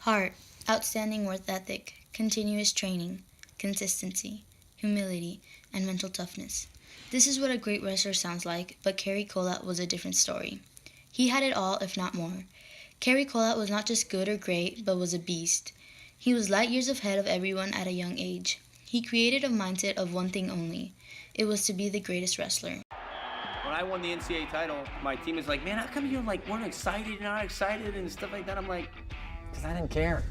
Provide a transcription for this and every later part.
Heart, outstanding work ethic, continuous training, consistency, humility, and mental toughness. This is what a great wrestler sounds like, but Cary Kolat was a different story. He had it all, if not more. Cary Kolat was not just good or great, but was a beast. He was light years ahead of everyone at a young age. He created a mindset of one thing only. It was to be the greatest wrestler. When I won the NCAA title, my team is like, man, how come you're like weren't excited, not excited, and stuff like that? I'm like, because I didn't care.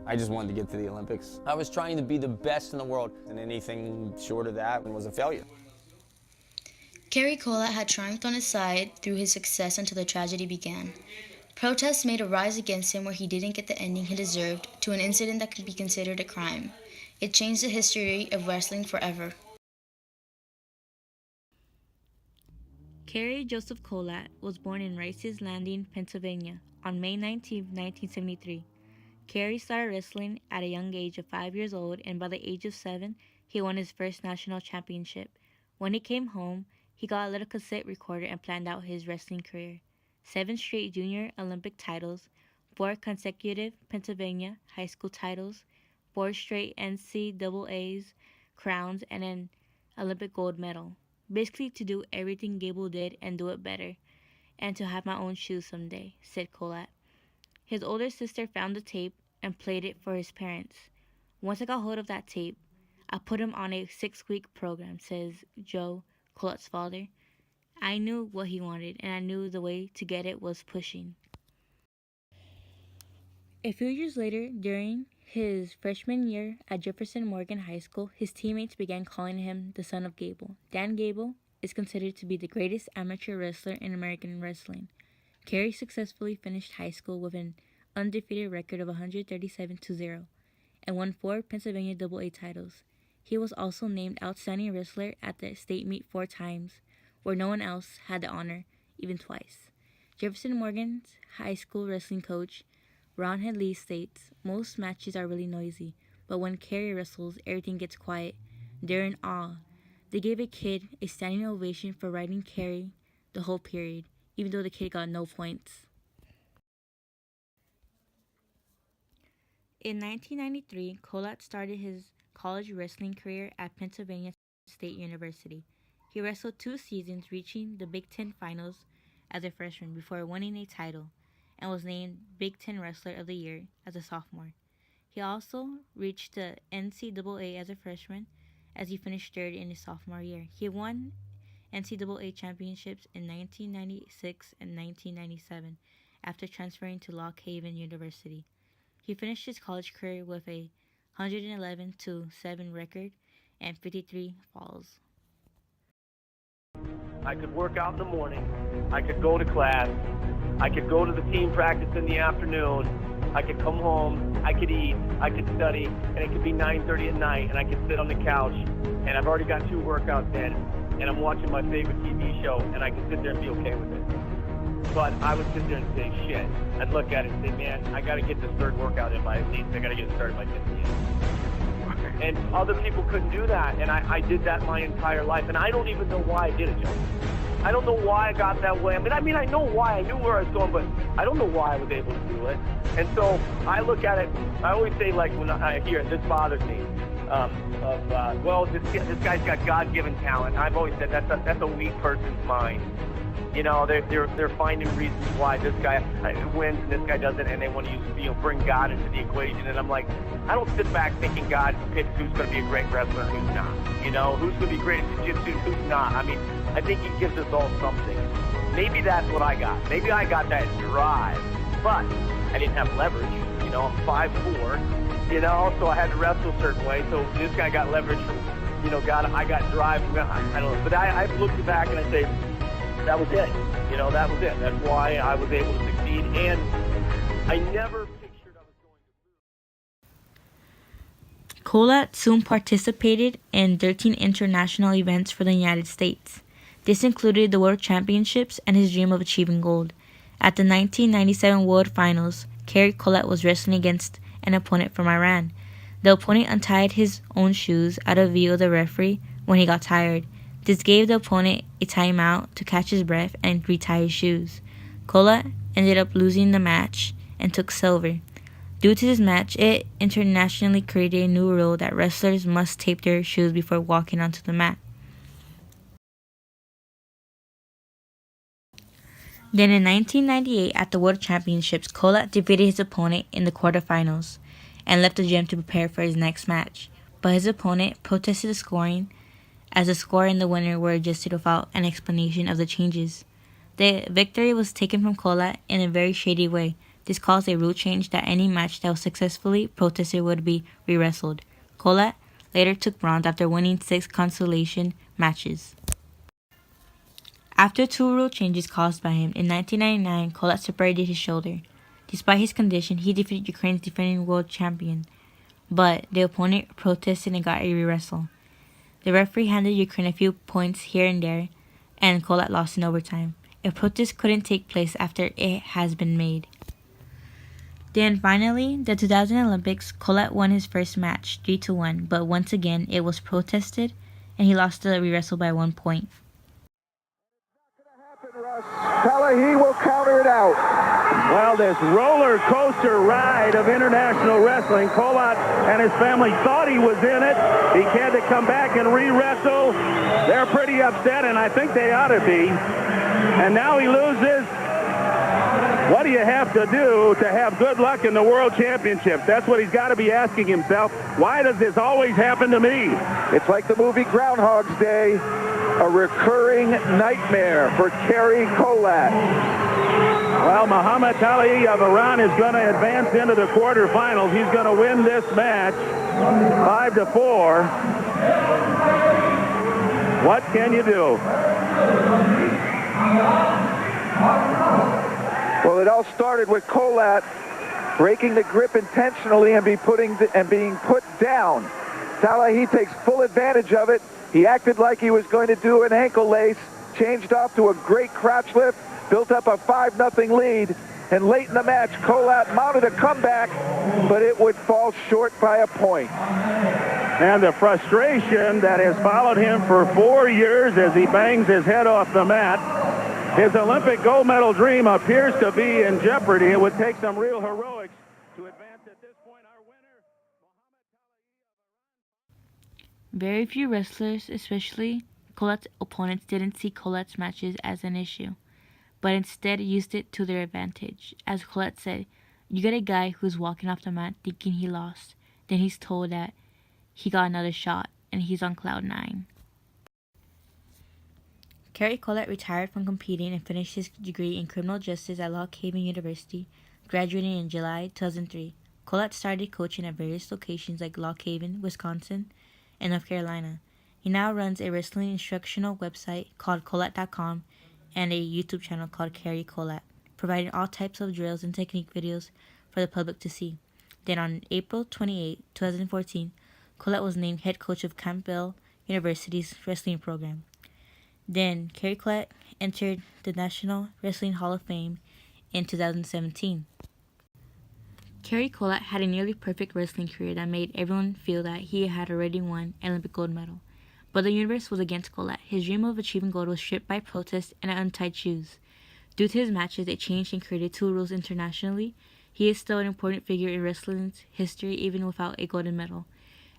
I just wanted to get to the Olympics. I was trying to be the best in the world, and anything short of that was a failure. Cary Kolat had triumphed on his side through his success until the tragedy began. Protests made a rise against him where he didn't get the ending he deserved to an incident that could be considered a crime. It changed the history of wrestling forever. Cary Joseph Kolat was born in Rice's Landing, Pennsylvania, on May 19, 1973. Cary started wrestling at a young age of 5 years old, and by the age of 7, he won his first national championship. When he came home, he got a little cassette recorder and planned out his wrestling career. 7 straight junior Olympic titles, 4 consecutive Pennsylvania high school titles, 4 straight NCAA's crowns, and an Olympic gold medal. Basically to do everything Gable did and do it better, and to have my own shoes someday, said Kolat. His older sister found the tape and played it for his parents. Once I got hold of that tape, I put him on a 6-week program, says Joe, Kolat's father. I knew what he wanted, and I knew the way to get it was pushing. A few years later, during his freshman year at Jefferson Morgan High School, his teammates began calling him the son of Gable. Dan Gable is considered to be the greatest amateur wrestler in American wrestling. Cary successfully finished high school with an undefeated record of 137-0 and won 4 Pennsylvania AA titles. He was also named Outstanding Wrestler at the state meet 4 times, where no one else had the honor, even twice. Jefferson Morgan's high school wrestling coach, Ron Headley, states, most matches are really noisy, but when Cary wrestles, everything gets quiet. They're in awe. They gave a kid a standing ovation for riding Cary the whole period, even though the kid got no points. In 1993, Kolat started his college wrestling career at Pennsylvania State University. He wrestled 2 seasons, reaching the Big Ten Finals as a freshman before winning a title, and was named Big Ten Wrestler of the Year as a sophomore. He also reached the NCAA as a freshman, as he finished 3rd in his sophomore year. He won NCAA championships in 1996 and 1997 after transferring to Lock Haven University. He finished his college career with a 111-7 record and 53 falls. I could work out in the morning, I could go to class, I could go to the team practice in the afternoon, I could come home, I could eat, I could study, and it could be 9:30 at night, and I could sit on the couch, and I've already got 2 workouts in, and I'm watching my favorite TV show, and I could sit there and be okay with it. But I would sit there and say, shit. I'd look at it and say, man, I got to get this 3rd workout in by at least. I got to get it started by 15. And other people couldn't do that, and I did that my entire life, and I don't even know why I did it, Joe. I don't know why I got that way. I mean, I know why. I knew where I was going, but I don't know why I was able to do it. And so I look at it, I always say, like, when I hear it, this bothers me, well, this guy's got God-given talent. I've always said that's a weak person's mind. You know, they're finding reasons why this guy wins and this guy doesn't, and they want to bring God into the equation. And I'm like, I don't sit back thinking God picks who's going to be a great wrestler and who's not. You know, who's going to be great at jiu-jitsu and who's not. I mean, I think He gives us all something. Maybe that's what I got. Maybe I got that drive, but I didn't have leverage. You know, I'm 5'4", you know, so I had to wrestle a certain way. So this guy got leverage from, you know, I got drive from, I don't know. But I look back and I say, that was it. You know, that was it. That's why I was able to succeed, and I never pictured I was going to. Kolat soon participated in 13 international events for the United States. This included the World Championships and his dream of achieving gold. At the 1997 World Finals, Cary Kolat was wrestling against an opponent from Iran. The opponent untied his own shoes out of view of the referee when he got tired. This gave the opponent a timeout to catch his breath and retie his shoes. Kolat ended up losing the match and took silver. Due to this match, it internationally created a new rule that wrestlers must tape their shoes before walking onto the mat. Then in 1998, at the World Championships, Kolat defeated his opponent in the quarterfinals and left the gym to prepare for his next match. But his opponent protested the scoring, as the score and the winner were adjusted without an explanation of the changes. The victory was taken from Kolat in a very shady way. This caused a rule change that any match that was successfully protested would be re-wrestled. Kolat later took bronze after winning 6 consolation matches. After 2 rule changes caused by him, in 1999, Kolat separated his shoulder. Despite his condition, he defeated Ukraine's defending world champion, but the opponent protested and got a re-wrestle. The referee handed Ukraine a few points here and there, and Kolat lost in overtime. A protest couldn't take place after it has been made. Then finally, the 2000 Olympics, Kolat won his first match, 3-1, but once again it was protested, and he lost the re-wrestle by 1 point. He will counter it out. Well, this roller coaster ride of international wrestling, Kolat and his family thought he was in it. He had to come back and re-wrestle. They're pretty upset, and I think they ought to be. And now he loses. What do you have to do to have good luck in the World Championships? That's what he's got to be asking himself. Why does this always happen to me? It's like the movie Groundhog's Day, a recurring nightmare for Cary Kolat. Well, Muhammad Ali of Iran is going to advance into the quarterfinals. He's going to win this match 5-4. What can you do? Well, it all started with Kolat breaking the grip intentionally and being put down. Salahi takes full advantage of it. He acted like he was going to do an ankle lace, changed off to a great crotch lift, built up a 5-0 lead, and late in the match, Kolat mounted a comeback, but it would fall short by a point. And the frustration that has followed him for 4 years as he bangs his head off the mat. His Olympic gold medal dream appears to be in jeopardy. It would take some real heroics to advance at this point. Our winner, Very few wrestlers, especially Kolat's opponents, didn't see Kolat's matches as an issue, but instead used it to their advantage. As Kolat said, you get a guy who's walking off the mat thinking he lost, then he's told that he got another shot and he's on cloud 9. Cary Kolat retired from competing and finished his degree in criminal justice at Lock Haven University, graduating in July 2003. Kolat started coaching at various locations like Lock Haven, Wisconsin, and North Carolina. He now runs a wrestling instructional website called Kolat.com and a YouTube channel called Cary Kolat, providing all types of drills and technique videos for the public to see. Then on April 28, 2014, Kolat was named head coach of Campbell University's wrestling program. Then Cary Kolat entered the National Wrestling Hall of Fame in 2017. Cary Kolat had a nearly perfect wrestling career that made everyone feel that he had already won an Olympic gold medal. But the universe was against Kolat. His dream of achieving gold was stripped by protest and untied shoes. Due to his matches, they changed and created 2 rules internationally. He is still an important figure in wrestling's history even without a golden medal.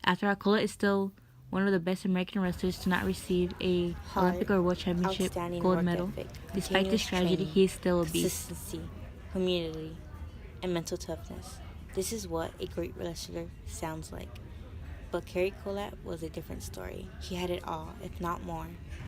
After all, Kolat is still one of the best American wrestlers to not receive a Olympic or World Championship gold medal. Despite this tragedy, he is still a beast. Consistency, humility, and mental toughness. This is what a great wrestler sounds like. But Cary Kolat was a different story. He had it all, if not more.